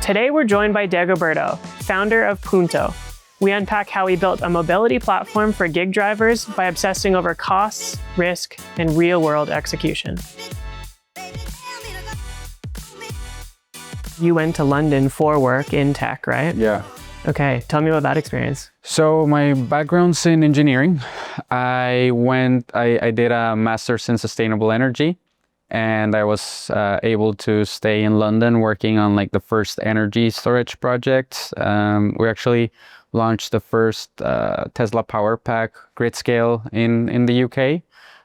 Today we're joined by Dagoberto, founder of Punto. We unpack how he built a mobility platform for gig drivers by obsessing over costs, risk, and real-world execution. You went to London for work in tech, right? Yeah. Okay, tell me about that experience. So my background's in engineering. I did a master's in sustainable energy, and I was able to stay in London working on like the first energy storage project. We actually launched the first Tesla power pack grid scale in the UK.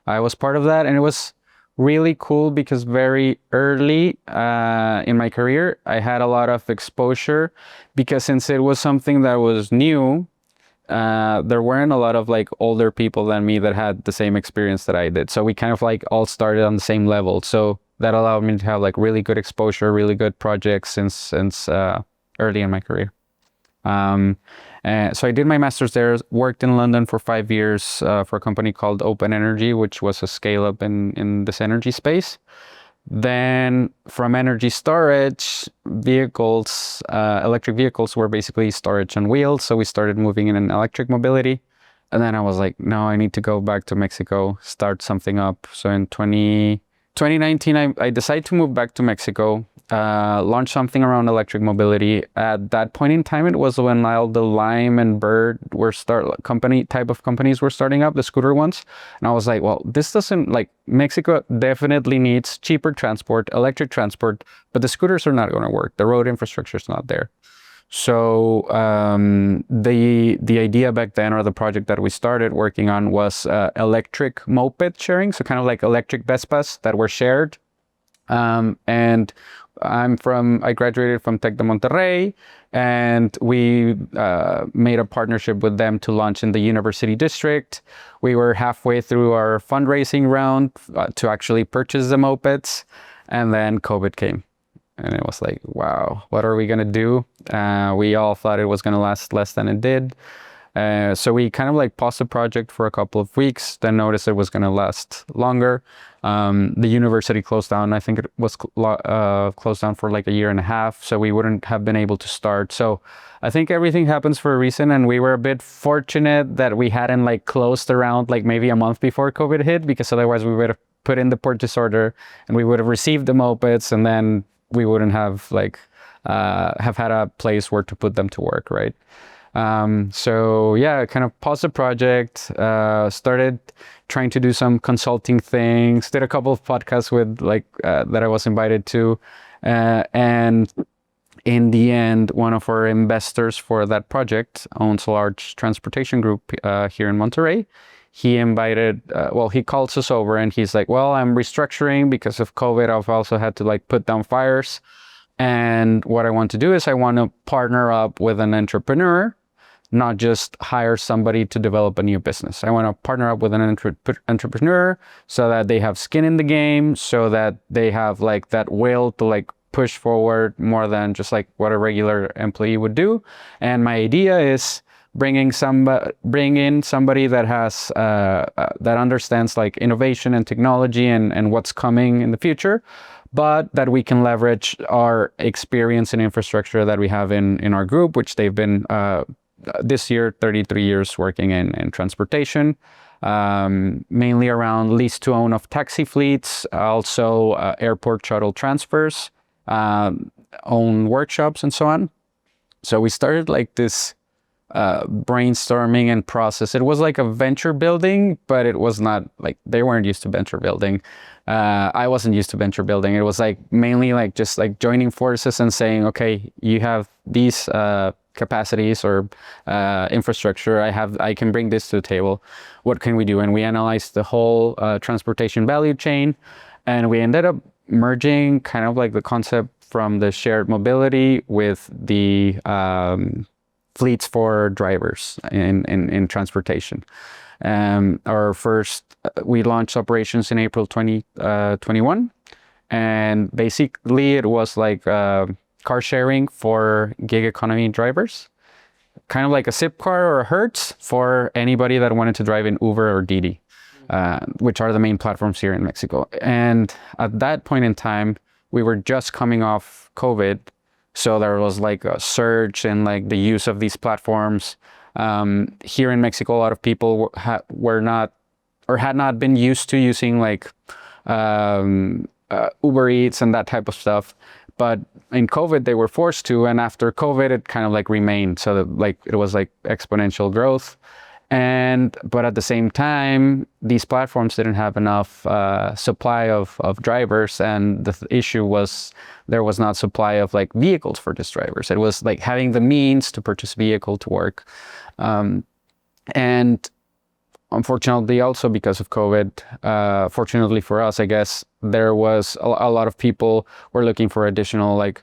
I was part of that, and it was really cool because very early in my career, I had a lot of exposure because since it was something that was new, there weren't a lot of like older people than me that had the same experience that I did. So we kind of like all started on the same level. So that allowed me to have like really good exposure, really good projects since early in my career. So I did my master's there, worked in London for 5 years for a company called Open Energy, which was a scale up in this energy space. Then from energy storage, vehicles, electric vehicles were basically storage on wheels. So we started moving in an electric mobility. And then I was like, no, I need to go back to Mexico, start something up. So in 2019, I decided to move back to Mexico, launch something around electric mobility. At that point in time, it was when all the Lime and Bird were companies were starting up, the scooter ones. And I was like, well, this doesn't Mexico definitely needs cheaper transport, electric transport, but the scooters are not going to work. The road infrastructure is not there. So the idea back then, or the project that we started working on, was electric moped sharing. So kind of like electric Vespas that were shared. And I graduated from Tec de Monterrey, and we made a partnership with them to launch in the university district. We were halfway through our fundraising round to actually purchase the mopeds, and then COVID came. And it was like, wow, what are we going to do? We all thought it was going to last less than it did. So we kind of like paused the project for a couple of weeks, then noticed it was going to last longer. The university closed down. I think it was closed down for like a year and a half, so we wouldn't have been able to start. So I think everything happens for a reason, and we were a bit fortunate that we hadn't like closed around like maybe a month before COVID hit, because otherwise we would have put in the purchase order and we would have received the mopeds, and then we wouldn't have have had a place where to put them to work, right? So yeah, kind of paused the project, started trying to do some consulting things, did a couple of podcasts with that I was invited to, and in the end, one of our investors for that project owns a large transportation group here in Monterrey. He he calls us over and he's like, well, I'm restructuring because of COVID. I've also had to put down fires. And what I want to do is I want to partner up with an entrepreneur, not just hire somebody to develop a new business. I want to partner up with an entrepreneur so that they have skin in the game, so that they have that will to push forward more than just what a regular employee would do. And my idea is bring in somebody that has that understands innovation and technology and what's coming in the future, but that we can leverage our experience and infrastructure that we have in our group, which they've been this year 33 years working in transportation, mainly around lease to own of taxi fleets, also airport shuttle transfers, own workshops and so on. So we started this brainstorming and process. It was like a venture building, but it was not they weren't used to venture building. I wasn't used to venture building. It was mainly just joining forces and saying, okay, you have these capacities or infrastructure. I can bring this to the table. What can we do? And we analyzed the whole transportation value chain, and we ended up merging kind of the concept from the shared mobility with the fleets for drivers in transportation. We launched operations in April 2021, and basically it was car sharing for gig economy drivers, kind of like a Zipcar or a Hertz for anybody that wanted to drive in Uber or Didi, which are the main platforms here in Mexico. And at that point in time, we were just coming off COVID. So there was like a surge in like the use of these platforms. Here in Mexico, a lot of people were not or had not been used to using like Uber Eats and that type of stuff. But in COVID, they were forced to, and after COVID, it kind of like remained. So that like it was like exponential growth. But at the same time, these platforms didn't have enough supply of drivers, and the issue was there was not supply of like vehicles for these drivers. It was like having the means to purchase a vehicle to work, and unfortunately, also because of COVID, fortunately for us, I guess, there was a lot of people were looking for additional like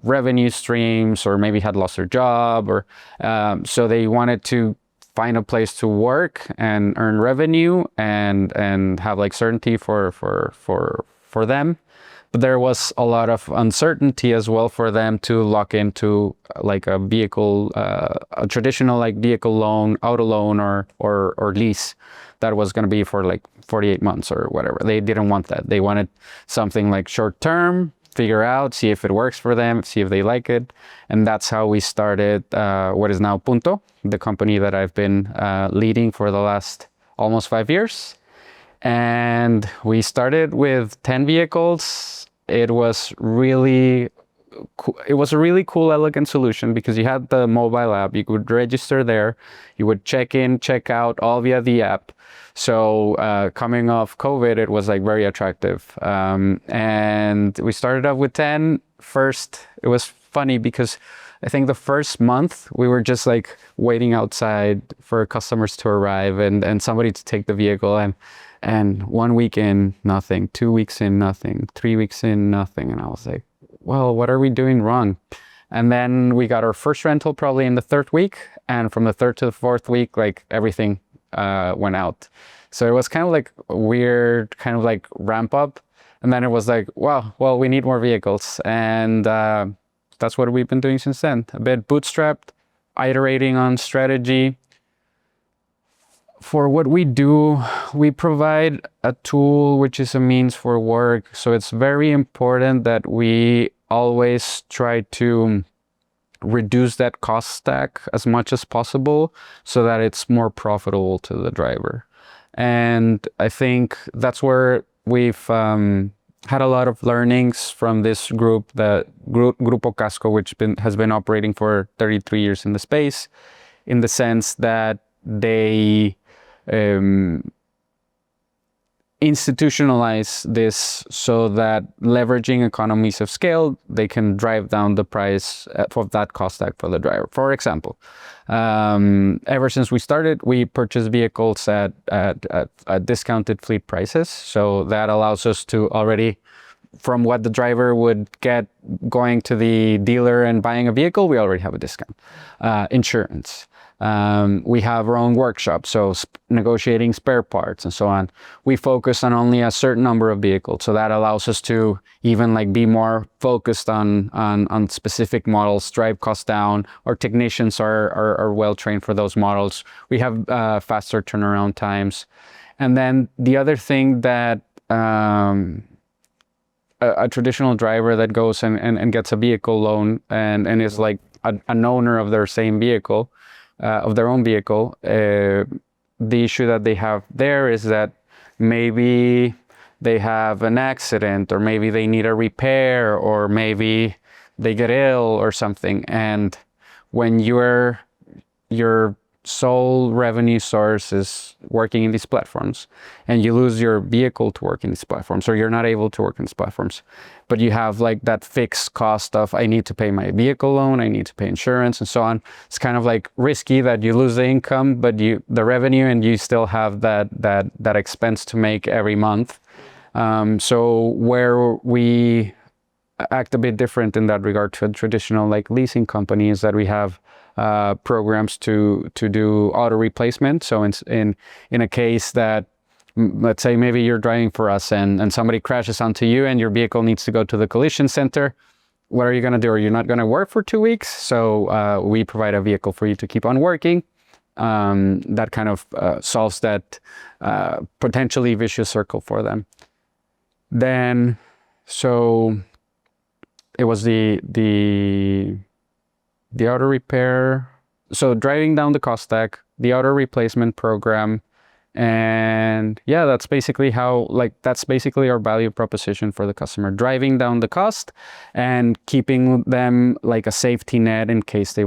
revenue streams, or maybe had lost their job, or so they wanted to find a place to work and earn revenue and have like certainty for them. But there was a lot of uncertainty as well for them to lock into like a vehicle, a traditional like vehicle loan, auto loan, or lease that was going to be for like 48 months or whatever. They didn't want that. They wanted something like short term, figure out, see if it works for them, see if they like it. And that's how we started what is now Punto, the company that I've been leading for the last almost 5 years. And we started with 10 vehicles. It was really cool. It was a really cool, elegant solution because you had the mobile app. You could register there. You would check in, check out all via the app. So coming off COVID, it was like very attractive. And we started off with 10. First, it was funny because I think the first month we were just like waiting outside for customers to arrive and somebody to take the vehicle. And 1 week in, nothing. 2 weeks in, nothing. 3 weeks in, nothing. And I was like, well, what are we doing wrong? And then we got our first rental probably in the third week. And from the third to the fourth week, like everything went out. So it was kind of like a weird kind of like ramp up. And then it was like, wow, well, we need more vehicles. And that's what we've been doing since then. A bit bootstrapped, iterating on strategy. For what we do, we provide a tool which is a means for work. So it's very important that we always try to reduce that cost stack as much as possible so that it's more profitable to the driver. And I think that's where we've had a lot of learnings from this group, the Grupo Casco, which has been operating for 33 years in the space, in the sense that they institutionalize this so that leveraging economies of scale, they can drive down the price of that cost stack for the driver. For example, ever since we started, we purchase vehicles at discounted fleet prices. So that allows us to already, from what the driver would get going to the dealer and buying a vehicle, we already have a discount. Insurance. We have our own workshop, so negotiating spare parts and so on. We focus on only a certain number of vehicles, so that allows us to even like be more focused on specific models, drive costs down. Our technicians are well trained for those models. We have faster turnaround times. And then the other thing that a traditional driver that goes and gets a vehicle loan and is like an owner of their same vehicle, of their own vehicle, the issue that they have there is that maybe they have an accident, or maybe they need a repair, or maybe they get ill or something. And when your sole revenue source is working in these platforms, and you lose your vehicle to work in these platforms, or you're not able to work in these platforms, but you have like that fixed cost of, I need to pay my vehicle loan, I need to pay insurance and so on. It's kind of like risky that you lose the income, but the revenue, and you still have that expense to make every month. So where we act a bit different in that regard to a traditional like leasing company is that we have programs to do auto replacement. So in a case that, let's say maybe you're driving for us and somebody crashes onto you and your vehicle needs to go to the collision center, what are you going to do? Are you not going to work for 2 weeks? So we provide a vehicle for you to keep on working. That kind of solves that potentially vicious circle for them. Then, so it was the auto repair. So driving down the cost stack, the auto replacement program, and yeah, that's basically our value proposition for the customer, driving down the cost and keeping them like a safety net in case they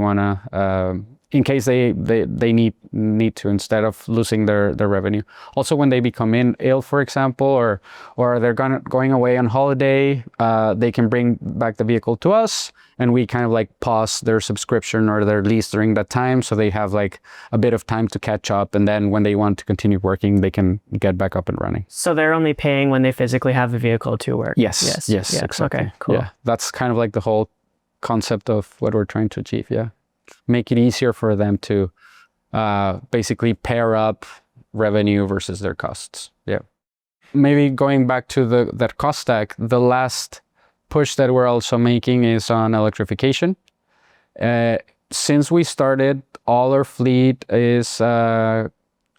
need to, instead of losing their revenue. Also, when they become ill, for example, or they're going away on holiday, they can bring back the vehicle to us, and we kind of like pause their subscription or their lease during that time, so they have like a bit of time to catch up, and then when they want to continue working, they can get back up and running. So they're only paying when they physically have the vehicle to work? Yes, exactly. Okay, cool. Yeah, that's kind of like the whole concept of what we're trying to achieve. Yeah, make it easier for them to basically pair up revenue versus their costs. Yeah. Maybe going back to that cost stack, the last push that we're also making is on electrification. Since we started, all our fleet is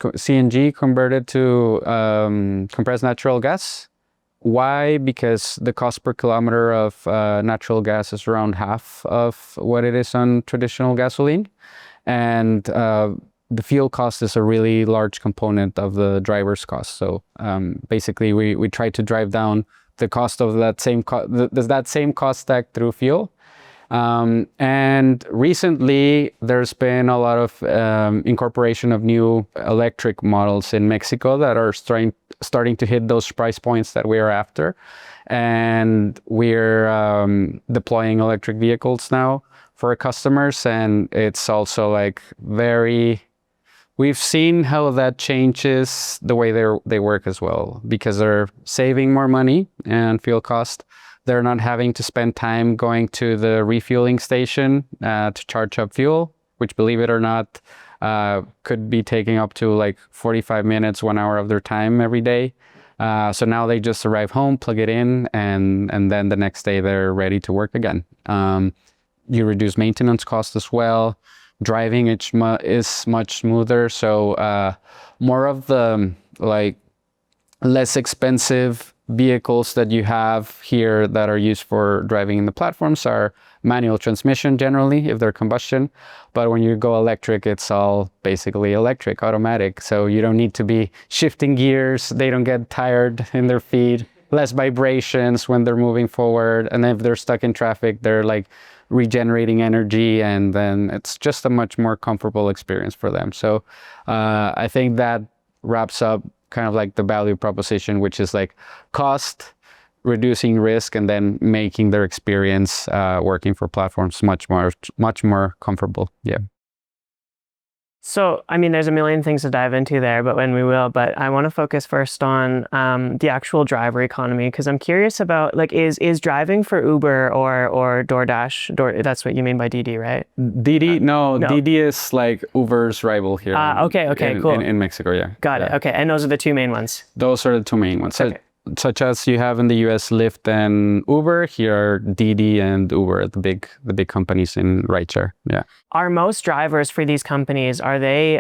CNG converted to compressed natural gas. Why? Because the cost per kilometer of natural gas is around half of what it is on traditional gasoline. And the fuel cost is a really large component of the driver's cost. So basically, we try to drive down the cost of that same cost stack through fuel. And recently, there's been a lot of incorporation of new electric models in Mexico that are starting to hit those price points that we are after. And we're deploying electric vehicles now for our customers. And it's also like we've seen how that changes the way they work as well, because they're saving more money and fuel cost. They're not having to spend time going to the refueling station to charge up fuel, which, believe it or not, could be taking up to like 45 minutes, 1 hour of their time every day. So now they just arrive home, plug it in, and then the next day they're ready to work again. You reduce maintenance costs as well. Driving is much smoother. So more of the like less expensive vehicles that you have here that are used for driving in the platforms are manual transmission generally, if they're combustion. But when you go electric, it's all basically electric, automatic. So you don't need to be shifting gears. They don't get tired in their feet, less vibrations when they're moving forward. And if they're stuck in traffic, they're like regenerating energy, and then it's just a much more comfortable experience for them. So I think that wraps up kind of like the value proposition, which is like cost, reducing risk, and then making their experience working for platforms much more comfortable. Yeah. So, I mean, there's a million things to dive into there, but I want to focus first on the actual driver economy, because I'm curious about, like, is driving for Uber or DoorDash, that's what you mean by Didi, right? Didi, no, Didi is like Uber's rival here. Cool. In Mexico, yeah. Got it, okay. And those are the two main ones? Those are the two main ones. Okay. Such as you have in the US Lyft and Uber, here are Didi and Uber, the big companies in rideshare. Yeah. Are most drivers for these companies, are they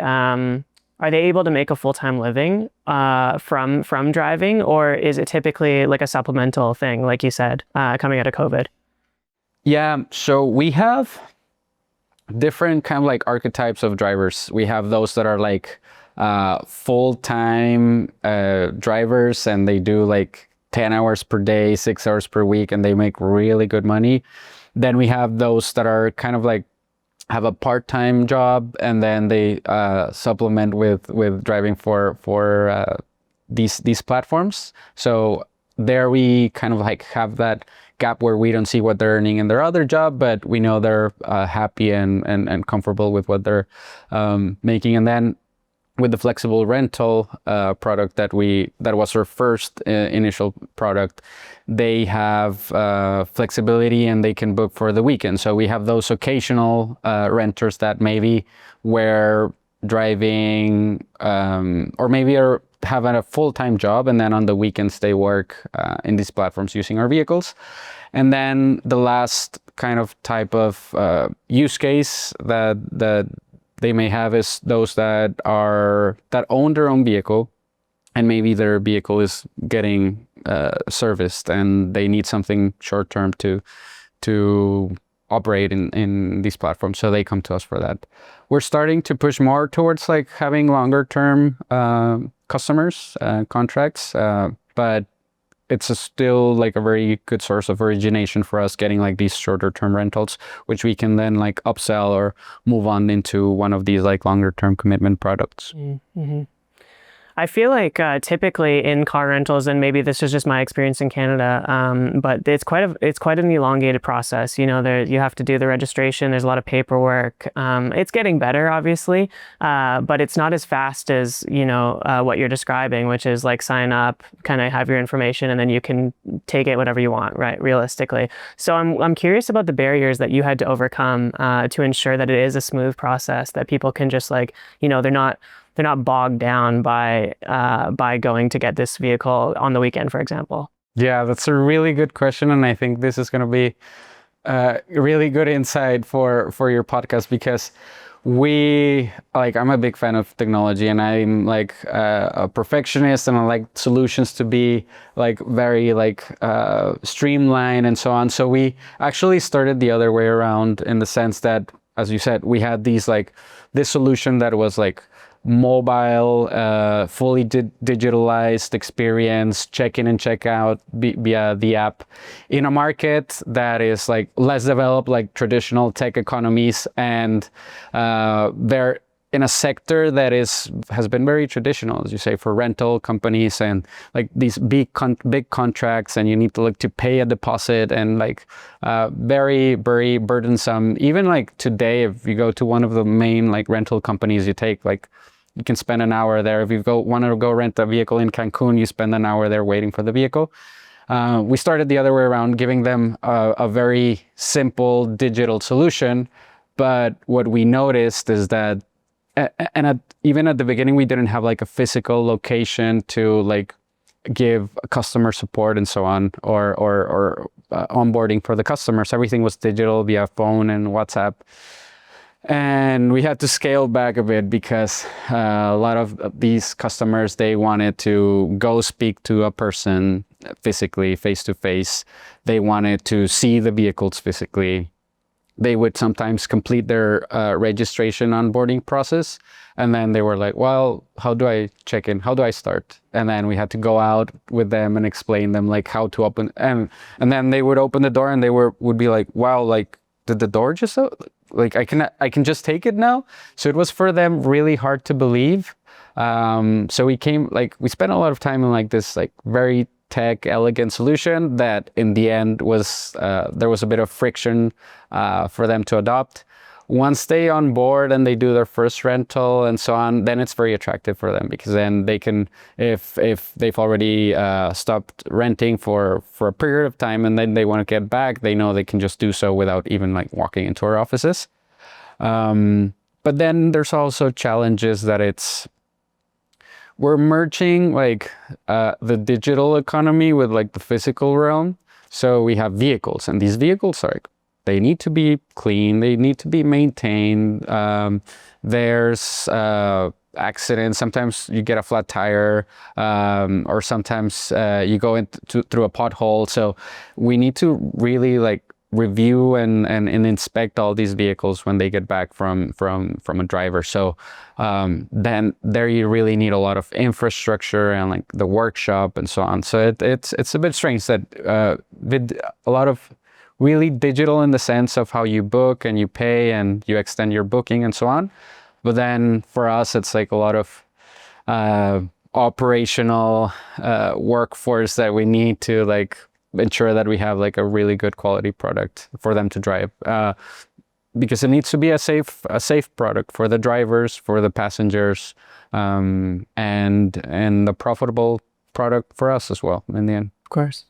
able to make a full-time living from driving, or is it typically like a supplemental thing, like you said, coming out of COVID? Yeah, so we have different kind of like archetypes of drivers. We have those that are like full-time drivers, and they do like 10 hours per day, 6 hours per week, and they make really good money. Then we have those that are kind of like have a part-time job, and then they supplement with driving for these platforms. So there we kind of like have that gap where we don't see what they're earning in their other job, but we know they're happy and comfortable with what they're making. And then with the flexible rental product that was our first initial product, they have flexibility and they can book for the weekend. So we have those occasional renters that maybe were driving or maybe are having a full-time job, and then on the weekends they work in these platforms using our vehicles. And then the last kind of type of use case that they may have is those that own their own vehicle, and maybe their vehicle is getting serviced and they need something short term to to operate in these platforms. So they come to us for that. We're starting to push more towards like having longer term customers, contracts, but it's still like a very good source of origination for us, getting like these shorter term rentals, which we can then like upsell or move on into one of these like longer term commitment products. Mm-hmm. I feel like typically in car rentals, and maybe this is just my experience in Canada, but it's quite an elongated process. You know, you have to do the registration. There's a lot of paperwork. It's getting better, obviously, but it's not as fast as what you're describing, which is like sign up, kind of have your information, and then you can take it whatever you want, right? Realistically. So I'm curious about the barriers that you had to overcome to ensure that it is a smooth process, that people can just like they're not bogged down by going to get this vehicle on the weekend, for example. Yeah, that's a really good question, and I think this is going to be a really good insight for your podcast, because I'm a big fan of technology, and I'm like a perfectionist, and I like solutions to be like very like streamlined and so on. So we actually started the other way around, in the sense that, as you said, we had this solution that was like mobile, fully digitalized experience, check in and check out via the app, in a market that is like less developed, like traditional tech economies, and they're in a sector that has been very traditional, as you say, for rental companies, and like these big contracts, and you need to pay a deposit, and like very, very burdensome. Even like today, if you go to one of the main like rental companies, you can spend an hour there. If you want to go rent a vehicle in Cancun, you spend an hour there waiting for the vehicle. We started the other way around, giving them a very simple digital solution. But what we noticed is that, even at the beginning, we didn't have like a physical location to like give customer support and so on, or onboarding for the customers. Everything was digital via phone and WhatsApp. And we had to scale back a bit, because a lot of these customers, they wanted to go speak to a person physically, face to face. They wanted to see the vehicles physically. They would sometimes complete their registration onboarding process, and then they were like, well, how do I check in? How do I start? And then we had to go out with them and explain them like how to open, and then they would open the door, and they would be like, wow, like, did the door just like I can just take it now? So it was for them really hard to believe. So we spent a lot of time in like this like very tech elegant solution that in the end was there was a bit of friction for them to adopt. Once they on board and they do their first rental and so on, then it's very attractive for them, because then they can, if they've already stopped renting for a period of time, and then they want to get back, they know they can just do so without even like walking into our offices. But then there's also challenges that we're merging like the digital economy with like the physical realm. So we have vehicles, and these vehicles they need to be clean, they need to be maintained. There's accidents. Sometimes you get a flat tire, or sometimes you go through a pothole. So we need to really like review and inspect all these vehicles when they get back from a driver. So then there you really need a lot of infrastructure and like the workshop and so on. So it's a bit strange that with a lot of really digital in the sense of how you book and you pay and you extend your booking and so on. But then for us, it's like a lot of operational workforce that we need to like ensure that we have like a really good quality product for them to drive, because it needs to be a safe product for the drivers, for the passengers, and a profitable product for us as well in the end. Of course.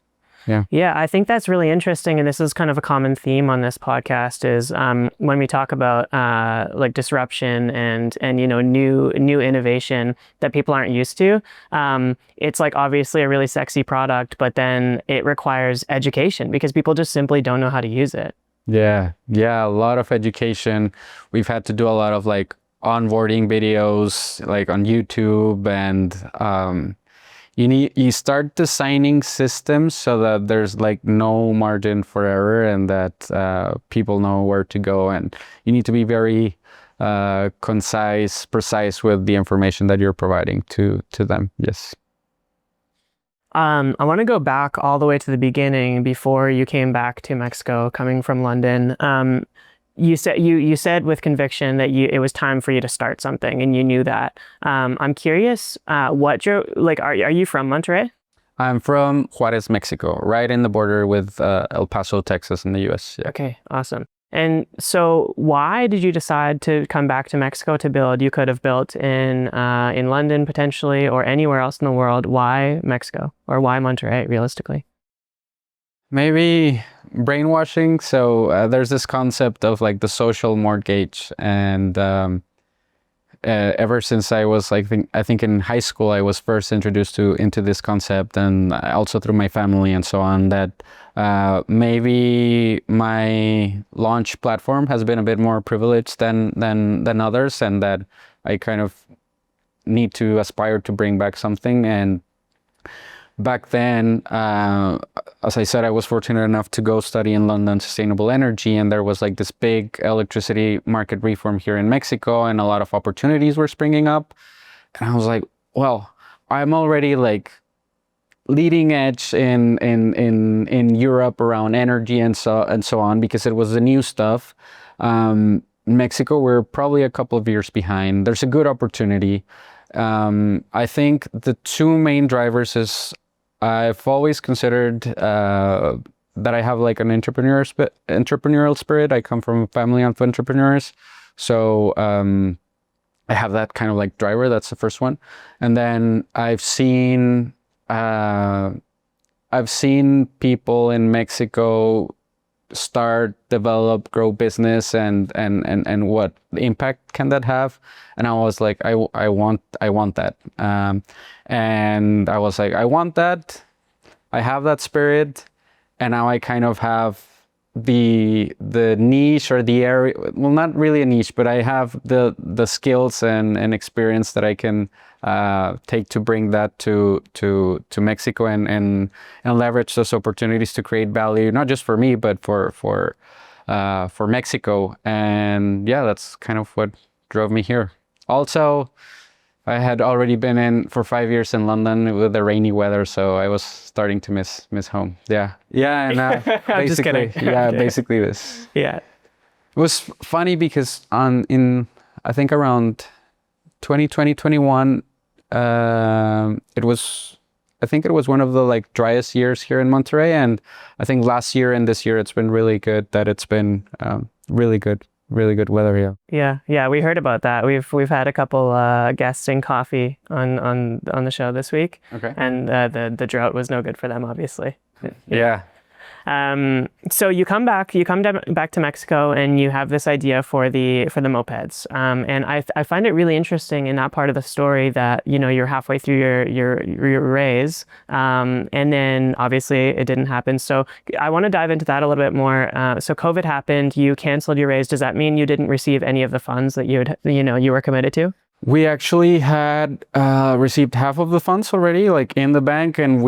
Yeah. Yeah, I think that's really interesting, and this is kind of a common theme on this podcast is when we talk about like disruption and new innovation that people aren't used to. It's like obviously a really sexy product, but then it requires education because people just simply don't know how to use it. Yeah, a lot of education. We've had to do a lot of like onboarding videos like on YouTube, and you start designing systems so that there's like no margin for error, and that people know where to go, and you need to be very concise, precise with the information that you're providing to them. Yes. I want to go back all the way to the beginning before you came back to Mexico, coming from London. You said with conviction that it was time for you to start something, and you knew that. I'm curious, what are you from Monterrey? I'm from Juarez, Mexico, right in the border with El Paso, Texas, in the U.S. Yeah. Okay, awesome. And so, why did you decide to come back to Mexico to build? You could have built in London potentially, or anywhere else in the world. Why Mexico, or why Monterrey, realistically? Maybe brainwashing. So there's this concept of like the social mortgage, and ever since I was I think in high school, I was first introduced into this concept, and also through my family and so on, that maybe my launch platform has been a bit more privileged than others, and that I kind of need to aspire to bring back something. And back then, as I said, I was fortunate enough to go study in London sustainable energy, and there was like this big electricity market reform here in Mexico, and a lot of opportunities were springing up. And I was like, well, I'm already like leading edge in Europe around energy and so on, because it was the new stuff. Mexico, we're probably a couple of years behind. There's a good opportunity. I think the two main drivers is I've always considered that I have like an entrepreneurial spirit. I come from a family of entrepreneurs, so I have that kind of like driver. That's the first one. And then I've seen people in Mexico start, develop, grow business, and what impact can that have? And I was like, I want that. And I was like, I want that. I have that spirit, and now I kind of have the niche, or the area. Well, not really a niche, but I have the skills and experience that I can take to bring that to Mexico, and leverage those opportunities to create value, not just for me, but for Mexico. And yeah, that's kind of what drove me here. Also, I had already been in for 5 years in London with the rainy weather, so I was starting to miss home. Yeah, and I'm just kidding. Yeah, Okay. basically this. Yeah. It was funny because in I think around 2020, 21, it was one of the like driest years here in Monterrey, and I think last year and this year it's been really good. That it's been really good weather here. Yeah. We heard about that. We've had a couple guests in coffee on the show this week. Okay. And the drought was no good for them, obviously. Yeah. So you come back to Mexico, and you have this idea for the mopeds. And I find it really interesting in that part of the story that, you're halfway through your raise, and then obviously it didn't happen. So I want to dive into that a little bit more. So COVID happened, you canceled your raise. Does that mean you didn't receive any of the funds that you were committed to? We actually had received half of the funds already, like in the bank, and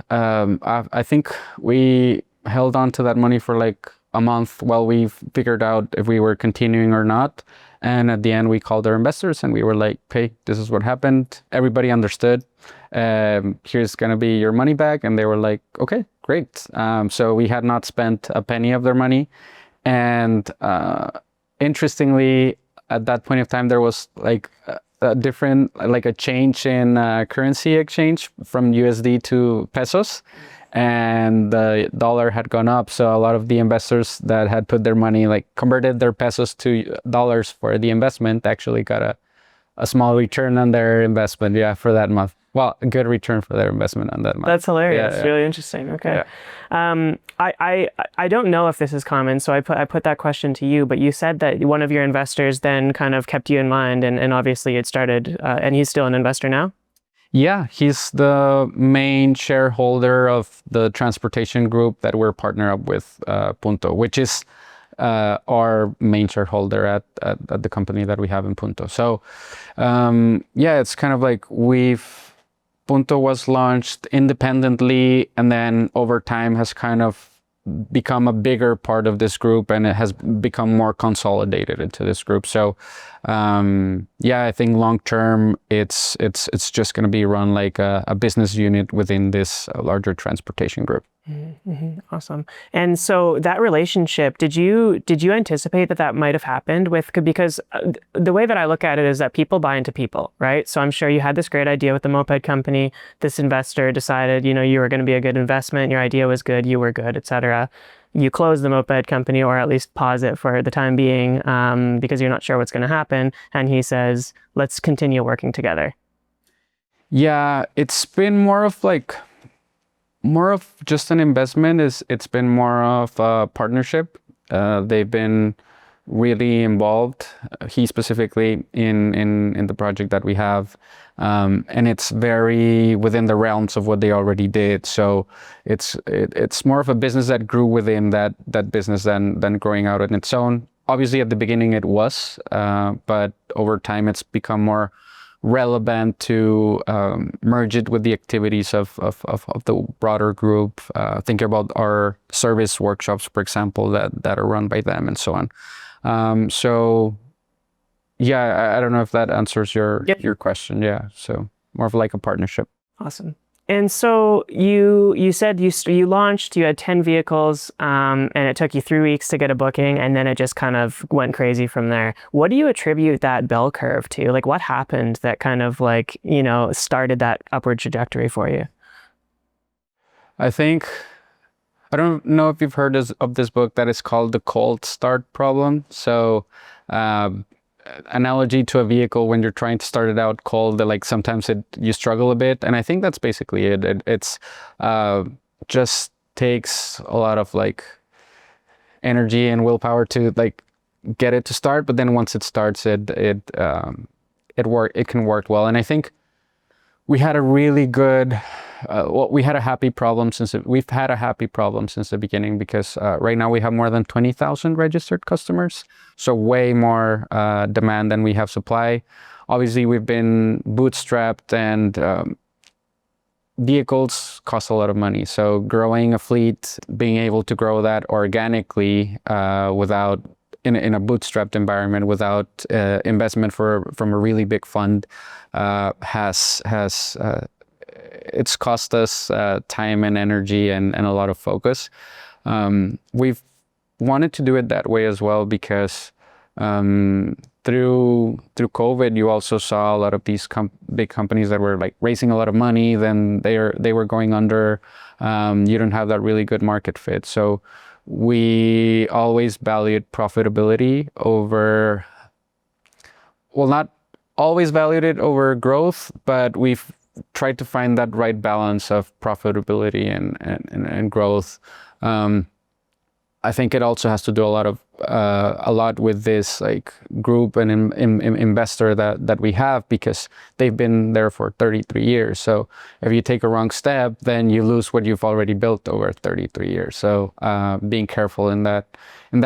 I think we held on to that money for like a month while we figured out if we were continuing or not. And at the end, we called our investors and we were like, "Hey, this is what happened." Everybody understood. Here's gonna be your money back, and they were like, "Okay, great." So we had not spent a penny of their money, and interestingly, at that point of time, there was like a change in currency exchange from USD to pesos, and the dollar had gone up. So a lot of the investors that had put their money, like converted their pesos to dollars for the investment, actually got a small return on their investment. Yeah, for that month. Well, a good return for their investment on that month. That's hilarious. Yeah. Really interesting. Okay. Yeah. I don't know if this is common, so I put that question to you, but you said that one of your investors then kind of kept you in mind, and obviously it started, and he's still an investor now? Yeah, he's the main shareholder of the transportation group that we're partnered up with, Punto, which is our main shareholder at the company that we have in Punto. So, yeah, it's kind of like we've Punto was launched independently, and then over time has kind of become a bigger part of this group, and it has become more consolidated into this group. So yeah, I think long term it's just going to be run like a business unit within this larger transportation group. Mm-hmm. Awesome. And so that relationship, did you anticipate that might have happened because the way that I look at it is that people buy into people, right? So I'm sure you had this great idea with the moped company. This investor decided, you were going to be a good investment. Your idea was good. You were good, etc. You close the moped company, or at least pause it for the time being, because you're not sure what's going to happen. And he says, let's continue working together. Yeah, it's been more of just an investment. It's been more of a partnership. They've been really involved, he specifically in the project that we have, and it's very within the realms of what they already did. So it's more of a business that grew within that business than growing out on its own. Obviously, at the beginning it was, but over time it's become more relevant to merge it with the activities of the broader group. Think about our service workshops, for example, that are run by them and so on. So yeah, I don't know if that answers your question. Yeah, so more of like a partnership. Awesome. And so you said you launched, you had 10 vehicles, and it took you 3 weeks to get a booking, and then it just kind of went crazy from there. What do you attribute that bell curve to? Like, what happened that kind of started that upward trajectory for you? I don't know if you've heard of this book that is called The Cold Start Problem. So analogy to a vehicle, when you're trying to start it out cold, like sometimes you struggle a bit, and I think that's basically it. It's just takes a lot of energy and willpower to get it to start, but then once it starts, it can work well. And I think we had a really good we've had a happy problem since the beginning, because right now we have more than 20,000 registered customers, so way more demand than we have supply. Obviously, we've been bootstrapped, and vehicles cost a lot of money. So growing a fleet, being able to grow that organically without in a bootstrapped environment, without investment from a really big fund, has it's cost us time and energy and a lot of focus. We've wanted to do it that way as well, because through COVID, you also saw a lot of these big companies that were raising a lot of money, then they were going under. You don't have that really good market fit. So we always valued profitability over, well, not always valued it over growth, but we've tried to find that right balance of profitability and growth. I think it also has to do a lot with this group and investor that we have, because they've been there for 33 years. So if you take a wrong step, then you lose what you've already built over 33 years. So being careful in that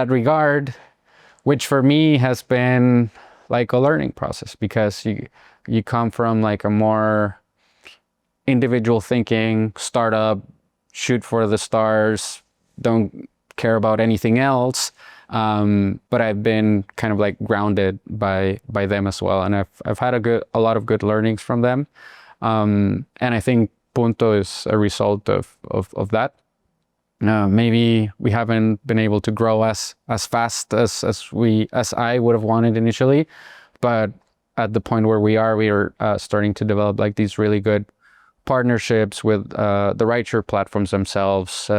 regard, which for me has been like a learning process, because you come from a more individual thinking startup, shoot for the stars, don't care about anything else. But I've been kind of grounded by them as well, and I've had a lot of good learnings from them. And I think Punto is a result of that. Maybe we haven't been able to grow as fast as I would have wanted initially, but at the point where we are starting to develop these really good partnerships with the rideshare platforms themselves,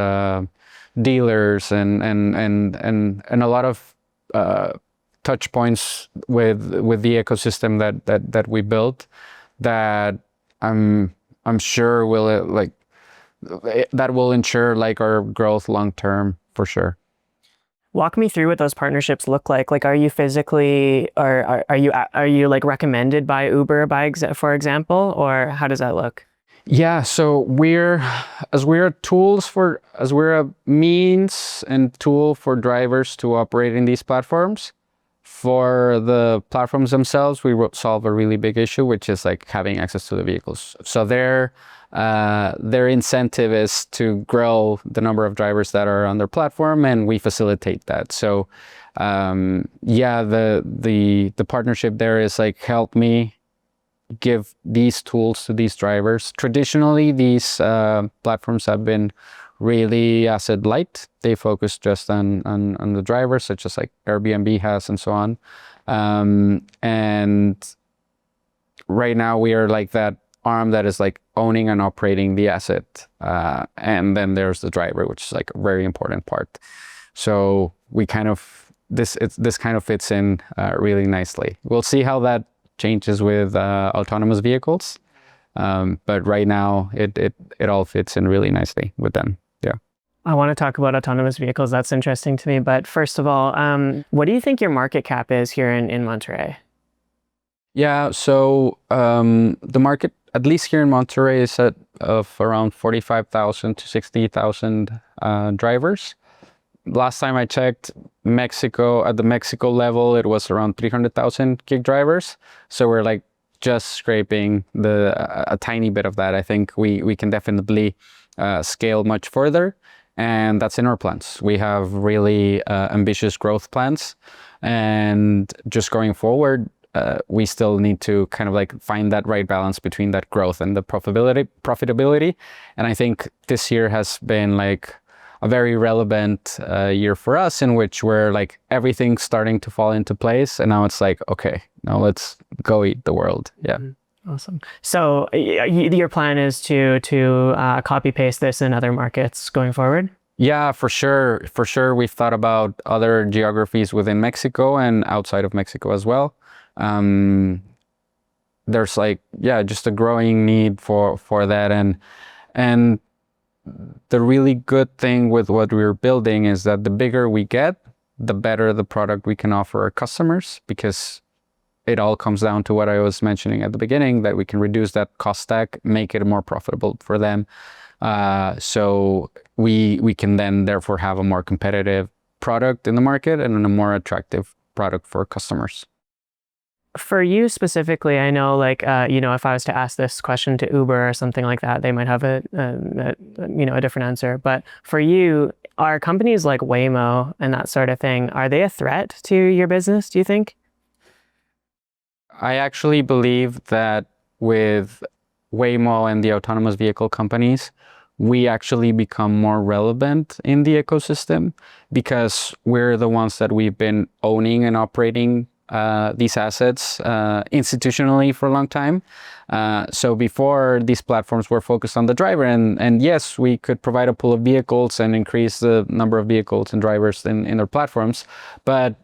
dealers, and a lot of touch points with the ecosystem that we built, that I'm sure that will ensure our growth long term, for sure. Walk me through what those partnerships look like. Are you physically, or are you recommended by Uber, for example, or how does that look? Yeah, so we're a means and tool for drivers to operate in these platforms. For the platforms themselves, we solve a really big issue, which is like having access to the vehicles. So their incentive is to grow the number of drivers that are on their platform, and we facilitate that. So yeah, the partnership there is like, help me give these tools to these drivers. Traditionally, these platforms have been really asset light. They focus just on the drivers, such as like Airbnb has and so on. And right now we are like that arm that is like owning and operating the asset. And then there's the driver, which is like a very important part. So we kind of, this kind of fits in really nicely. We'll see how that changes with autonomous vehicles. But right now it all fits in really nicely with them. Yeah. I want to talk about autonomous vehicles. That's interesting to me. But first of all, what do you think your market cap is here in Monterrey? Yeah, so the market, at least here in Monterrey, is at of around 45,000 to 60,000 drivers. Last time I checked, Mexico, at the Mexico level, it was around 300,000 gig drivers. So we're like just scraping a tiny bit of that. I think we can definitely scale much further, and that's in our plans. We have really ambitious growth plans, and just going forward, we still need to kind of like find that right balance between that growth and the profitability. And I think this year has been like a very relevant year for us, in which we're like everything's starting to fall into place, and now it's like, okay, now let's go eat the world. Yeah. Awesome. So your plan is to copy paste this in other markets going forward? Yeah, for sure. For sure. We've thought about other geographies within Mexico and outside of Mexico as well. There's like, yeah, just a growing need for that. And the really good thing with what we're building is that the bigger we get, the better the product we can offer our customers, because it all comes down to what I was mentioning at the beginning, that we can reduce that cost stack, make it more profitable for them. So we can then therefore have a more competitive product in the market and a more attractive product for customers. For you specifically, I know, like, if I was to ask this question to Uber or something like that, they might have a different answer. But for you, are companies like Waymo and that sort of thing, are they a threat to your business, do you think? I actually believe that with Waymo and the autonomous vehicle companies, we actually become more relevant in the ecosystem, because we're the ones that we've been owning and operating these assets institutionally for a long time. So before, these platforms were focused on the driver, and yes, we could provide a pool of vehicles and increase the number of vehicles and drivers in their platforms, but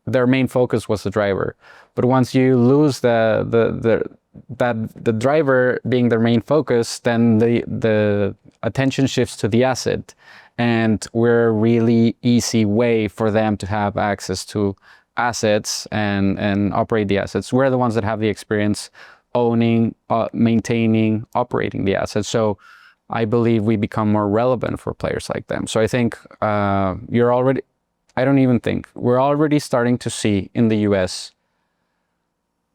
their main focus was the driver. But once you lose the driver being their main focus, then the attention shifts to the asset, and we're a really easy way for them to have access to assets and operate the assets. We're the ones that have the experience owning, maintaining, operating the assets. So I believe we become more relevant for players like them. So I think we're already starting to see in the US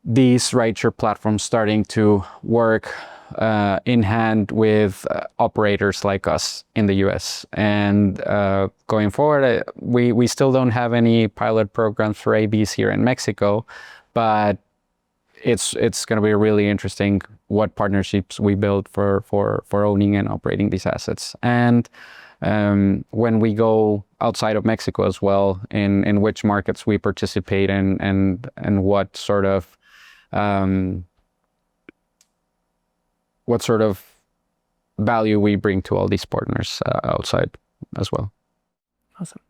these rideshare platforms starting to work in hand with operators like us in the US. And going forward, we still don't have any pilot programs for AVs here in Mexico, but it's going to be really interesting what partnerships we build for owning and operating these assets. And when we go outside of Mexico as well, in which markets we participate in, and what sort of value we bring to all these partners outside as well. Awesome.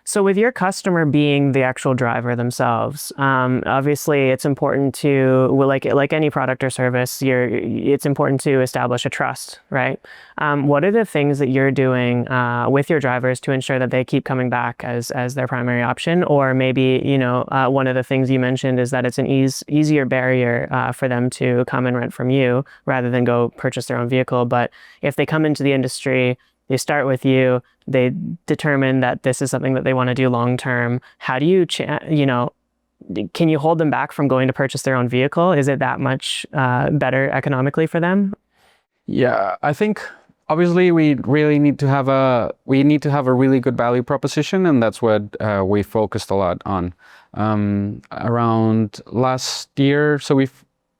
So with your customer being the actual driver themselves, obviously it's important to, like any product or service, it's important to establish a trust, right? What are the things that you're doing with your drivers to ensure that they keep coming back as their primary option? Or maybe, one of the things you mentioned is that it's an easier barrier for them to come and rent from you rather than go purchase their own vehicle. But if they come into the industry, they start with you, they determine that this is something that they want to do long term. How do you, can you hold them back from going to purchase their own vehicle? Is it that much better economically for them? Yeah, I think obviously we really need to have a really good value proposition, and that's what we focused a lot on around last year. So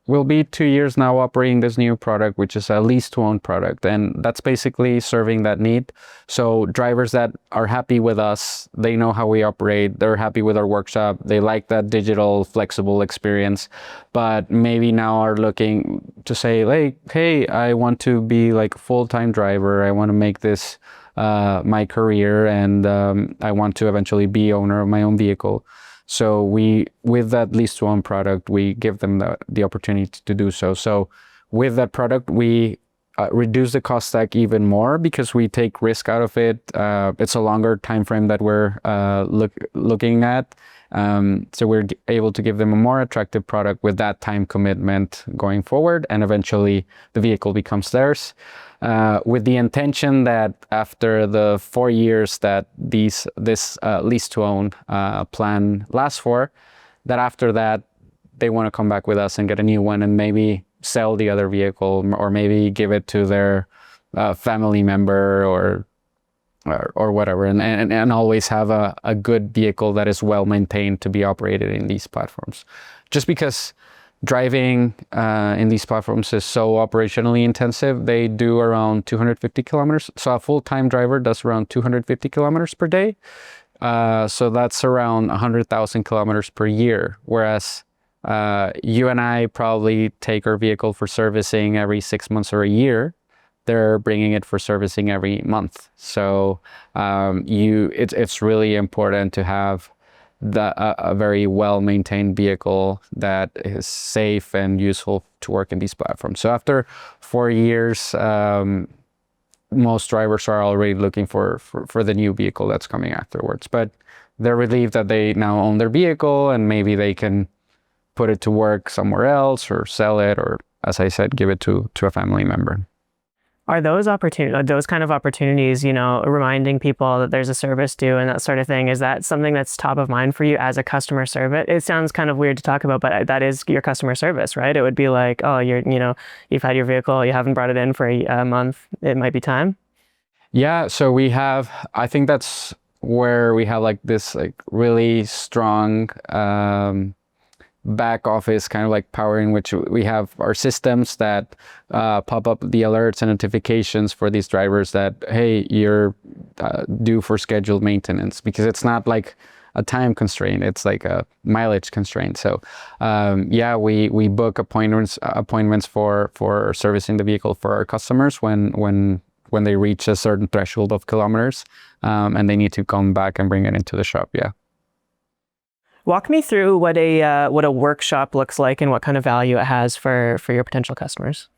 we'll be 2 years now operating this new product, which is a lease to own product, and that's basically serving that need. So drivers that are happy with us, they know how we operate, they're happy with our workshop, they like that digital flexible experience, but maybe now are looking to say like, hey, I want to be like a full-time driver, I want to make this my career, and I want to eventually be owner of my own vehicle. So with that lease to own product, we give them the opportunity to do so. So with that product, we reduce the cost stack even more because we take risk out of it. It's a longer time frame that we're looking at. So we're able to give them a more attractive product with that time commitment going forward, and eventually the vehicle becomes theirs. With the intention that after the 4 years that this lease to own plan lasts for, that after that they want to come back with us and get a new one and maybe sell the other vehicle, or maybe give it to their family member or whatever, and always have a good vehicle that is well maintained to be operated in these platforms. Just because driving in these platforms is so operationally intensive, they do around 250 kilometers. So a full-time driver does around 250 kilometers per day. So that's around 100,000 kilometers per year. Whereas you and I probably take our vehicle for servicing every 6 months or a year. They're bringing it for servicing every month. So it's really important to have a very well-maintained vehicle that is safe and useful to work in these platforms. So after 4 years, most drivers are already looking for the new vehicle that's coming afterwards. But they're relieved that they now own their vehicle, and maybe they can put it to work somewhere else or sell it, or, as I said, give it to a family member. Are those kind of opportunities, reminding people that there's a service due and that sort of thing, is that something that's top of mind for you as a customer service? It sounds kind of weird to talk about, but that is your customer service, right? It would be like, oh, you've had your vehicle, you haven't brought it in for a month, it might be time. Yeah, so I think that's where we have like this like really strong back office kind of like power, in which we have our systems that pop up the alerts and notifications for these drivers that, hey, you're due for scheduled maintenance, because it's not like a time constraint, it's like a mileage constraint. So we book appointments for servicing the vehicle for our customers when they reach a certain threshold of kilometers, and they need to come back and bring it into the shop. Yeah. Walk me through what a workshop looks like and what kind of value it has for your potential customers.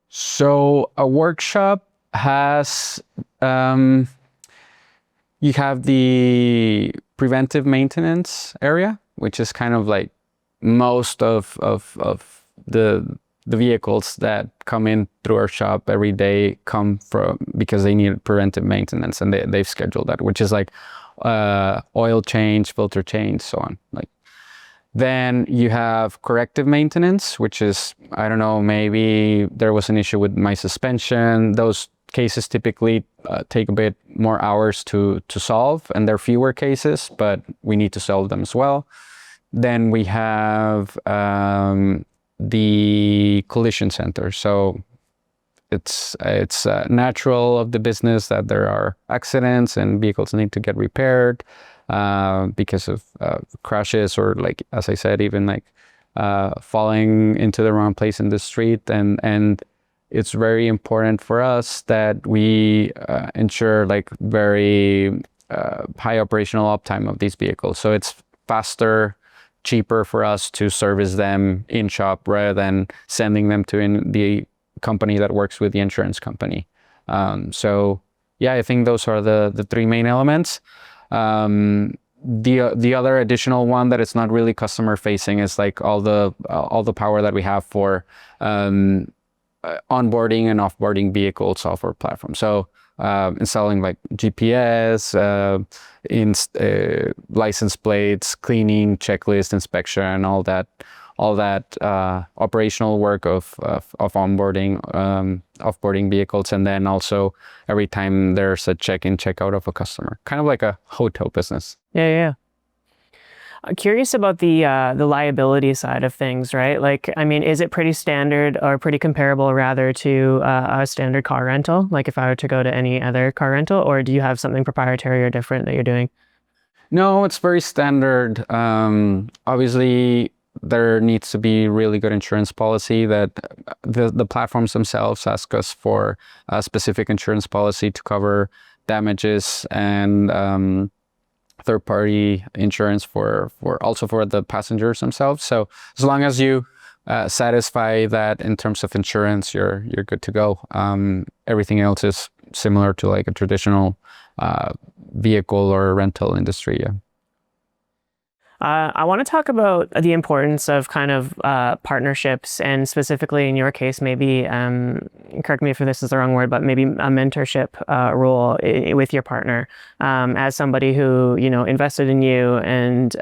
So a workshop has, you have the preventive maintenance area, which is kind of like most of the vehicles that come in through our shop every day come from because they need preventive maintenance, and they've scheduled that, which is like oil change, filter change, so on. Like, then you have corrective maintenance, which is, I don't know, maybe there was an issue with my suspension. Those cases typically take a bit more hours to solve, and they're fewer cases, but we need to solve them as well. Then we have the collision center. So it's natural of the business that there are accidents and vehicles need to get repaired because of crashes, or, like, as I said, even like falling into the wrong place in the street. And it's very important for us that we ensure like very high operational uptime of these vehicles. So it's faster, cheaper for us to service them in shop rather than sending them to the company that works with the insurance company. So yeah, I think those are the three main elements. The other additional one that it's not really customer facing is like all the power that we have for onboarding and offboarding vehicle software platform. So installing like GPS, license plates, cleaning, checklist, inspection, all that operational work of onboarding, offboarding vehicles, and then also every time there's a check-in, check-out of a customer, kind of like a hotel business. Yeah. I'm curious about the liability side of things, right? Like, I mean, is it pretty standard or pretty comparable rather to a standard car rental? Like if I were to go to any other car rental, or do you have something proprietary or different that you're doing? No, it's very standard. Obviously, there needs to be really good insurance policy that the platforms themselves ask us for a specific insurance policy to cover damages and third-party insurance for the passengers themselves. So as long as you satisfy that in terms of insurance, you're good to go. Everything else is similar to like a traditional vehicle or rental industry. Yeah. I want to talk about the importance of kind of partnerships, and specifically in your case, maybe, correct me if this is the wrong word, but maybe a mentorship role with your partner, as somebody who, you know, invested in you and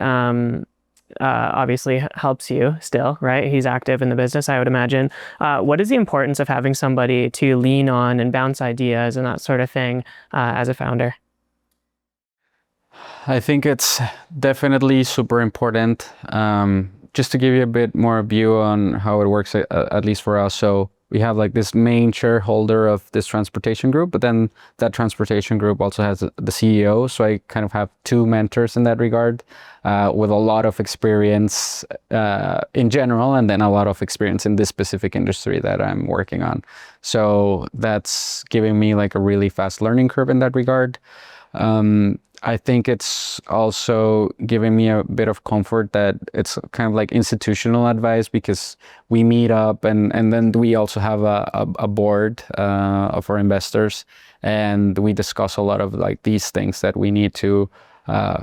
obviously helps you still, right? He's active in the business, I would imagine. What is the importance of having somebody to lean on and bounce ideas and that sort of thing as a founder? I think it's definitely super important. Just to give you a bit more view on how it works, at least for us. So we have like this main shareholder of this transportation group, but then that transportation group also has the CEO. So I kind of have two mentors in that regard, with a lot of experience in general, and then a lot of experience in this specific industry that I'm working on. So that's giving me like a really fast learning curve in that regard. I think it's also giving me a bit of comfort that it's kind of like institutional advice, because we meet up and then we also have a board of our investors, and we discuss a lot of like these things that we need to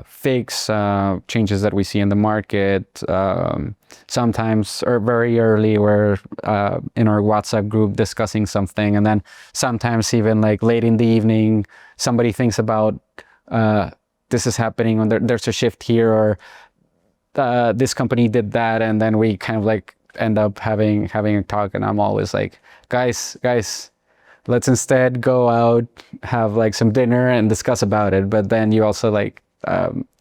fix, changes that we see in the market, sometimes or very early we're in our WhatsApp group discussing something, and then sometimes even like late in the evening somebody thinks about this is happening, or there's a shift here, or this company did that, and then we kind of like end up having a talk, and I'm always like, guys, let's instead go out, have like some dinner and discuss about it. But then you also like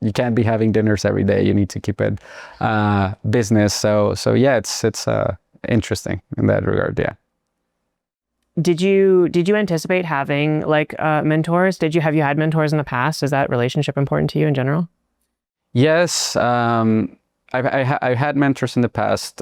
you can't be having dinners every day. You need to keep it business. So yeah, it's interesting in that regard. Yeah. Did you anticipate having like mentors? Have you had mentors in the past? Is that relationship important to you in general? Yes, I've had mentors in the past.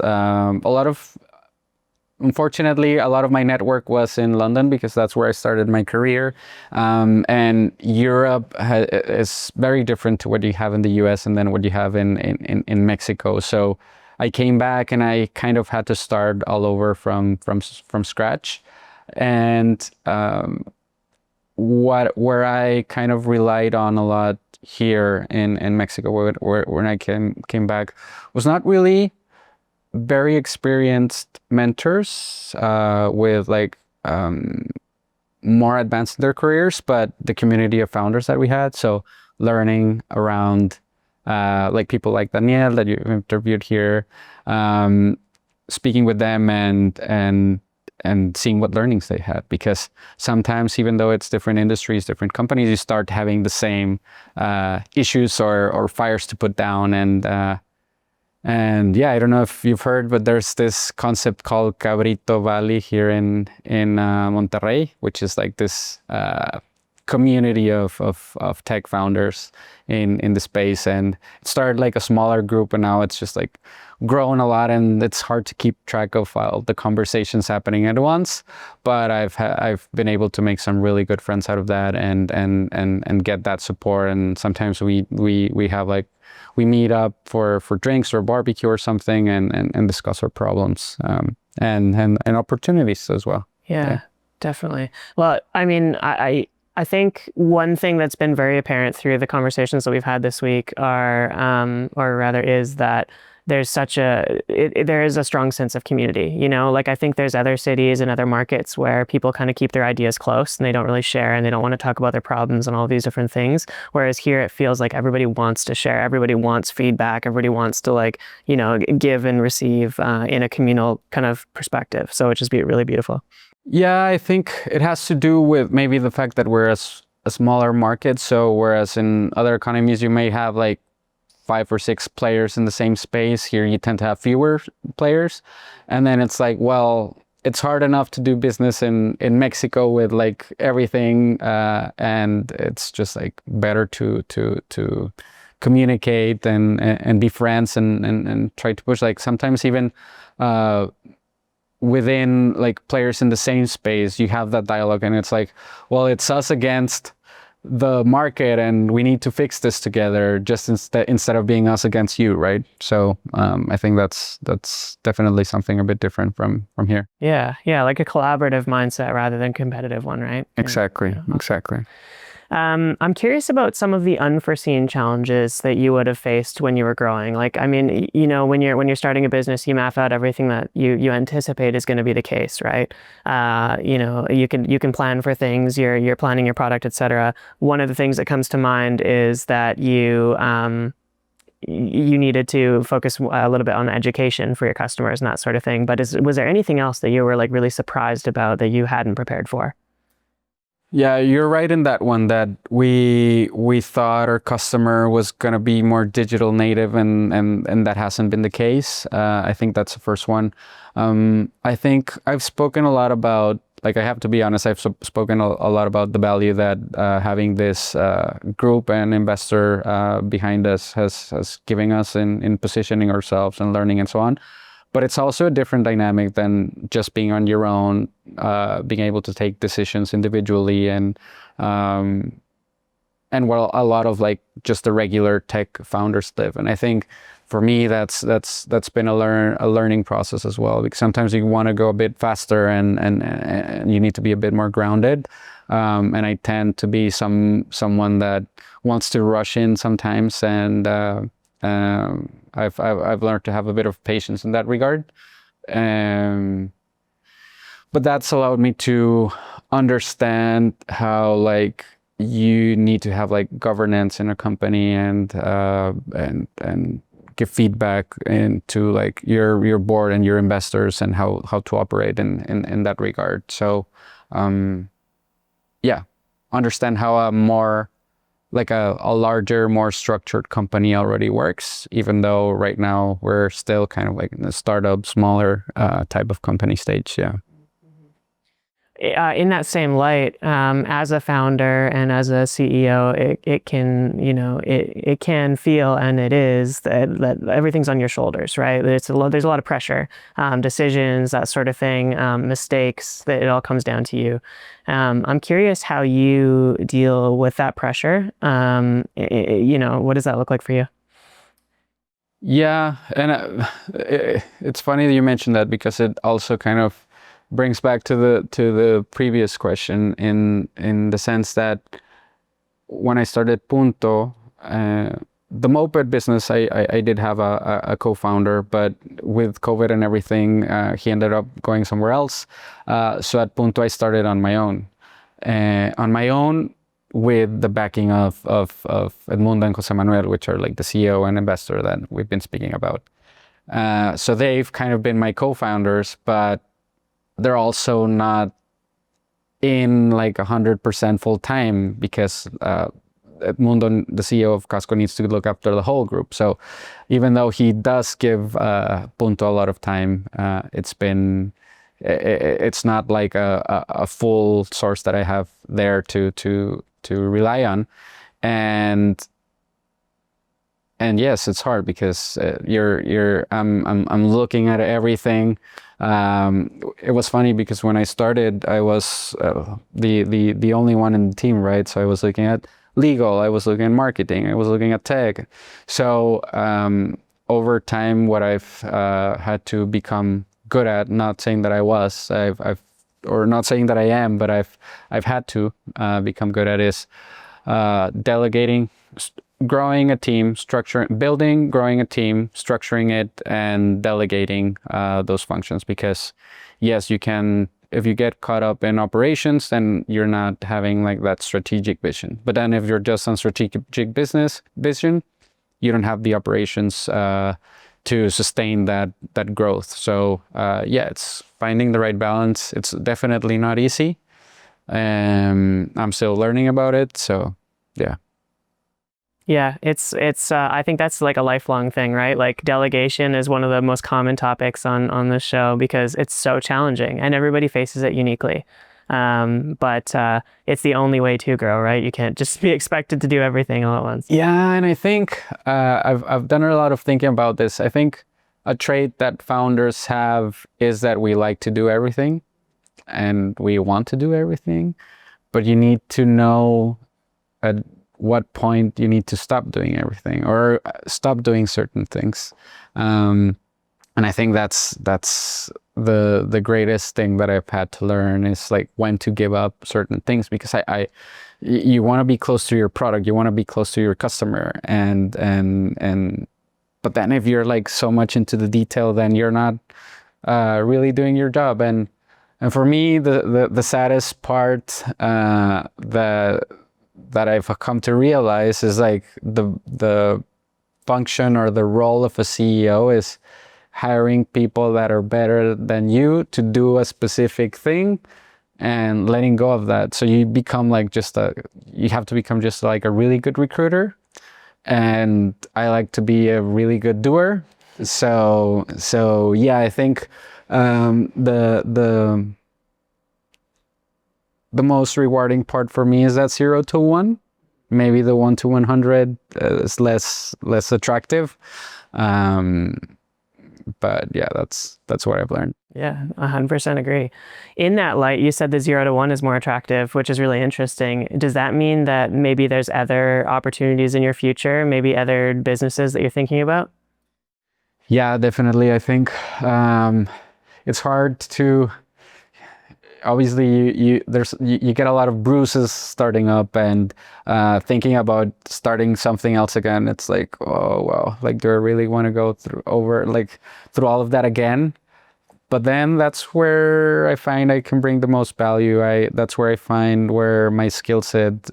Unfortunately, a lot of my network was in London, because that's where I started my career. And Europe is very different to what you have in the US and then what you have in Mexico. So I came back and I kind of had to start all over from scratch. And where I kind of relied on a lot here in Mexico, when I came back, was not really very experienced mentors with like more advanced in their careers, but the community of founders that we had. So learning around like people like Daniel that you interviewed here, speaking with them and seeing what learnings they had, because sometimes, even though it's different industries, different companies, you start having the same issues or fires to put down. And yeah, I don't know if you've heard, but there's this concept called Cabrito Valley here in Monterrey, which is like this community of tech founders in the space. And it started like a smaller group, and now it's just like grown a lot, and it's hard to keep track of all the conversations happening at once. But I've been able to make some really good friends out of that, and get that support. And sometimes we have like, we meet up for drinks or barbecue or something, and discuss our problems and opportunities as well. Yeah, definitely. Well, I mean, I think one thing that's been very apparent through the conversations that we've had this week is that there's there is a strong sense of community, like I think there's other cities and other markets where people kind of keep their ideas close and they don't really share and they don't want to talk about their problems and all these different things. Whereas here it feels like everybody wants to share, everybody wants feedback, everybody wants to give and receive in a communal kind of perspective. So it's just really beautiful. Yeah, I think it has to do with maybe the fact that we're a smaller market. So whereas in other economies you may have like 5 or 6 players in the same space, here you tend to have fewer players. And then it's like, well, it's hard enough to do business in Mexico with like everything, and it's just like better to communicate and be friends and try to push, like sometimes even within like players in the same space, you have that dialogue and it's like, well, it's us against the market and we need to fix this together, just instead of being us against you, right? So I think that's definitely something a bit different from here. Yeah, like a collaborative mindset rather than competitive one, right? Exactly. I'm curious about some of the unforeseen challenges that you would have faced when you were growing. Like, I mean, when you're starting a business, you map out everything that you anticipate is going to be the case, right? You can plan for things. You're planning your product, etc. One of the things that comes to mind is that you needed to focus a little bit on education for your customers and that sort of thing. But was there anything else that you were like really surprised about that you hadn't prepared for? Yeah, you're right in that one, that we thought our customer was going to be more digital native and that hasn't been the case. I think that's the first one. I think I've spoken a lot about, like, I have to be honest, I've spoken a lot about the value that having this group and investor behind us has given us in positioning ourselves and learning and so on. But it's also a different dynamic than just being on your own, being able to take decisions individually and well, a lot of like just the regular tech founders live. And I think for me, that's been a learning process as well, because sometimes you want to go a bit faster and you need to be a bit more grounded. And I tend to be someone that wants to rush in sometimes, and I've learned to have a bit of patience in that regard. But that's allowed me to understand how like you need to have like governance in a company and give feedback into like your board and your investors and how to operate in that regard. So yeah, understand how a more like a larger, more structured company already works, even though right now we're still kind of like in a startup, smaller type of company stage. Yeah. In that same light, as a founder and as a CEO, it can, it can feel, and it is, that everything's on your shoulders, right? There's a lot of pressure, decisions, that sort of thing, mistakes, that it all comes down to you. I'm curious how you deal with that pressure. What does that look like for you? Yeah, and it's funny that you mentioned that, because it also kind of brings back to the previous question in the sense that when I started Punto, the moped business, I did have a co-founder, but with COVID and everything, he ended up going somewhere else. So at Punto, I started on my own. With the backing of Edmundo and Jose Manuel, which are like the CEO and investor that we've been speaking about. So they've kind of been my co-founders, but they're also not in like 100% full time, because Edmundo, the CEO of Casco, needs to look after the whole group. So even though he does give Punto a lot of time, it's not like a full source that I have there to rely on. And yes, it's hard, because I'm looking at everything. It was funny because when I started, I was the only one in the team, right? So I was looking at legal, I was looking at marketing, I was looking at tech. So over time, what I've had to become good at, not saying that I was, or not saying that I am, but I've had to become good at, is delegating growing a team, growing a team, structuring it, and delegating those functions. Because yes, you can, if you get caught up in operations, then you're not having like that strategic vision. But then if you're just on strategic business vision, you don't have the operations to sustain that growth. So yeah, it's finding the right balance. It's definitely not easy. I'm still learning about it. So yeah. Yeah, it's I think that's like a lifelong thing, right? Like delegation is one of the most common topics on this show because it's so challenging and everybody faces it uniquely. But it's the only way to grow, right? You can't just be expected to do everything all at once. Yeah, and I think I've done a lot of thinking about this. I think a trait that founders have is that we like to do everything and we want to do everything, but you need to know at what point you need to stop doing everything or stop doing certain things. And I think that's the greatest thing that I've had to learn is like when to give up certain things, because you want to be close to your product, you want to be close to your customer, and but then if you're like so much into the detail, then you're not really doing your job. And for me, the saddest part that I've come to realize is like the function or the role of a CEO is hiring people that are better than you to do a specific thing and letting go of that. So you become like you have to become just like a really good recruiter. And I like to be a really good doer. So yeah, I think the most rewarding part for me is that 0 to 1. Maybe the 1 to 100 is less attractive. But yeah, that's what I've learned. Yeah, 100% agree. In that light, you said the 0 to 1 is more attractive, which is really interesting. Does that mean that maybe there's other opportunities in your future, maybe other businesses that you're thinking about? Yeah, definitely. I think it's hard to. Obviously, you get a lot of bruises starting up, and thinking about starting something else again. It's like, oh well, like do I really want to go through all of that again? But then that's where I find I can bring the most value. That's where I find where my skill set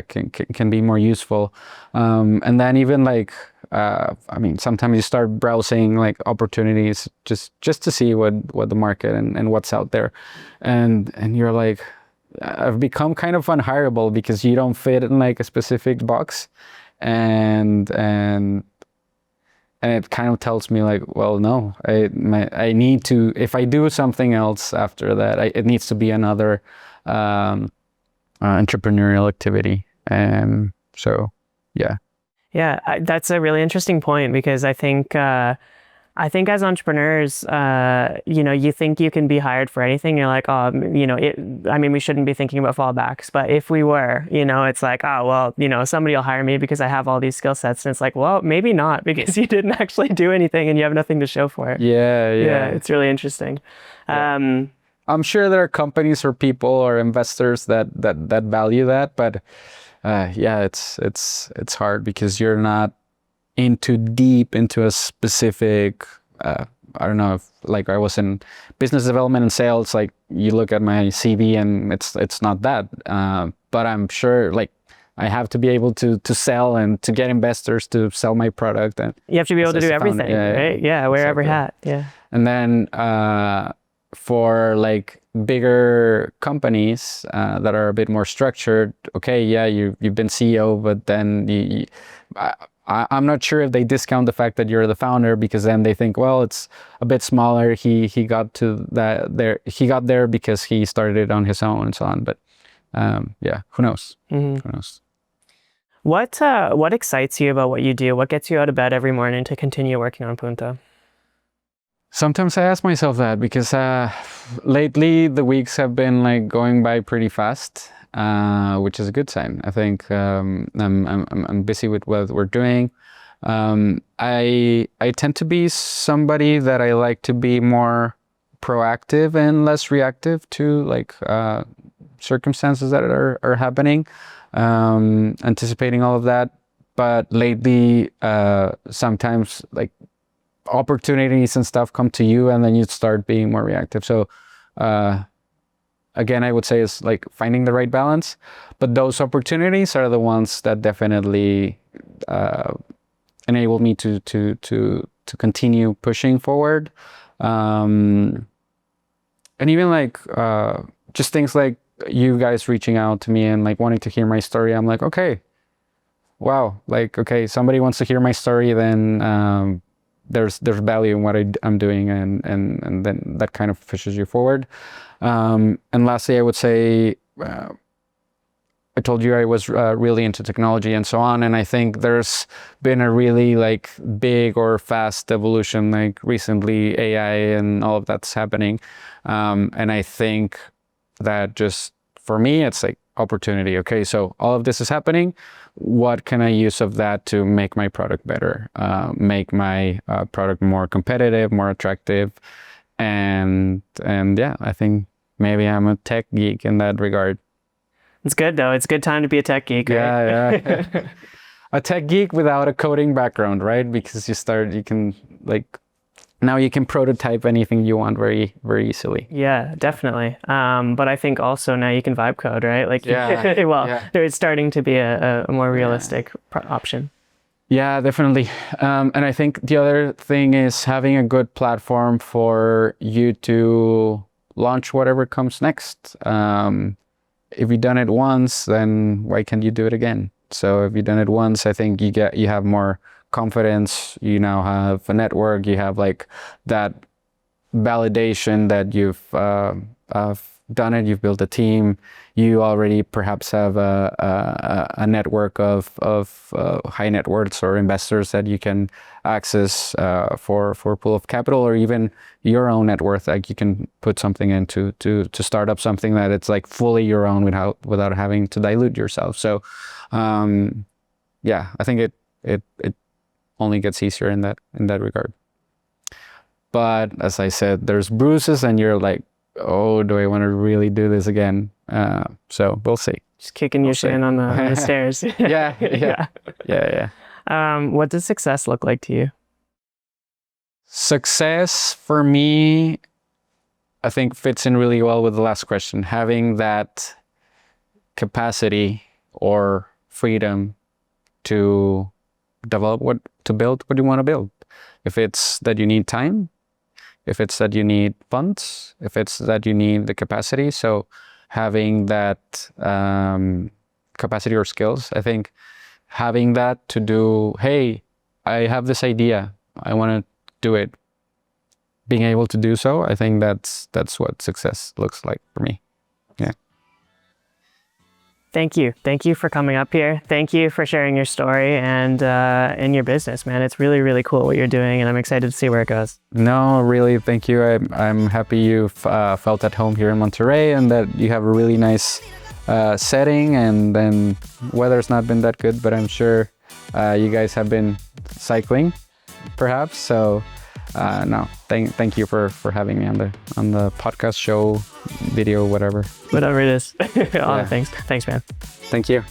can be more useful. And then even like, I mean, sometimes you start browsing like opportunities just to see what the market and what's out there, and you're like, I've become kind of unhireable because you don't fit in like a specific box, and it kind of tells me like, well, no, I need to, if I do something else after that, it needs to be another entrepreneurial activity. So, yeah. Yeah, that's a really interesting point because I think as entrepreneurs, you think you can be hired for anything. You're like, oh, we shouldn't be thinking about fallbacks. But if we were, it's like, oh, well, somebody will hire me because I have all these skill sets. And it's like, well, maybe not because you didn't actually do anything and you have nothing to show for it. Yeah. Yeah, it's really interesting. Yeah. I'm sure there are companies or people or investors that value that, but yeah, it's hard because you're not deep into a specific, I don't know, if like I was in business development and sales, like you look at my CV and it's not that, but I'm sure like I have to be able to sell and to get investors to sell my product. And you have to be able to do everything, right? Yeah, wear every hat. Yeah. And then for like bigger companies that are a bit more structured, okay, yeah, you've been CEO, but then I'm not sure if they discount the fact that you're the founder, because then they think, well, it's a bit smaller. He got to that there. He got there because he started it on his own and so on. But yeah, who knows? Mm-hmm. Who knows? What excites you about what you do? What gets you out of bed every morning to continue working on Punto? Sometimes I ask myself that because lately the weeks have been like going by pretty fast, which is a good sign. I think I'm busy with what we're doing. I tend to be somebody that I like to be more proactive and less reactive to like circumstances that are happening, anticipating all of that. but lately, sometimes like opportunities and stuff come to you, and then you start being more reactive. So again, I would say it's like finding the right balance, but those opportunities are the ones that definitely enable me to continue pushing forward. And even like just things like you guys reaching out to me and like wanting to hear my story. I'm like, okay, wow, like, okay, somebody wants to hear my story, then there's value in what I'm doing, and then that kind of pushes you forward. And lastly, I would say, I told you I was really into technology and so on, and I think there's been a really like big or fast evolution, like recently AI and all of that's happening. And I think that just for me, it's like opportunity. Okay, so all of this is happening. What can I use of that to make my product better, make my product more competitive, more attractive, and yeah, I think maybe I'm a tech geek in that regard. It's good though. It's a good time to be a tech geek, right? Yeah. A tech geek without a coding background, right? Because you can like, now you can prototype anything you want very, very easily. Yeah, definitely. But I think also now you can vibe code, right? Like, Yeah, well, yeah. it's starting to be a more realistic option. Yeah, definitely. And I think the other thing is having a good platform for you to launch whatever comes next. If you've done it once, then why can't you do it again? So if you've done it once, I think you have more confidence. You now have a network. You have like that validation that you've done it. You've built a team. You already perhaps have a network of high net worths or investors that you can access for a pool of capital, or even your own net worth. Like you can put something in to start up something that it's like fully your own without having to dilute yourself. So yeah, I think it only gets easier in that regard. But as I said, there's bruises, and you're like, oh, do I want to really do this again? So we'll see. Just kicking your shin on the stairs. Yeah. What does success look like to you? Success for me, I think fits in really well with the last question. Having that capacity or freedom to build what you want to build. If it's that you need time, if it's that you need funds, if it's that you need the capacity. So having that capacity or skills, I think having that to do, hey, I have this idea, I want to do it. Being able to do so, I think that's what success looks like for me. Yeah. Thank you. Thank you for coming up here. Thank you for sharing your story and your business, man. It's really, really cool what you're doing, and I'm excited to see where it goes. No, really, thank you. I'm happy you've felt at home here in Monterrey, and that you have a really nice setting, and then weather's not been that good, but I'm sure you guys have been cycling, perhaps. So no, thank you for having me on the podcast show, video, whatever. Whatever it is. Yeah. Thanks, man. Thank you.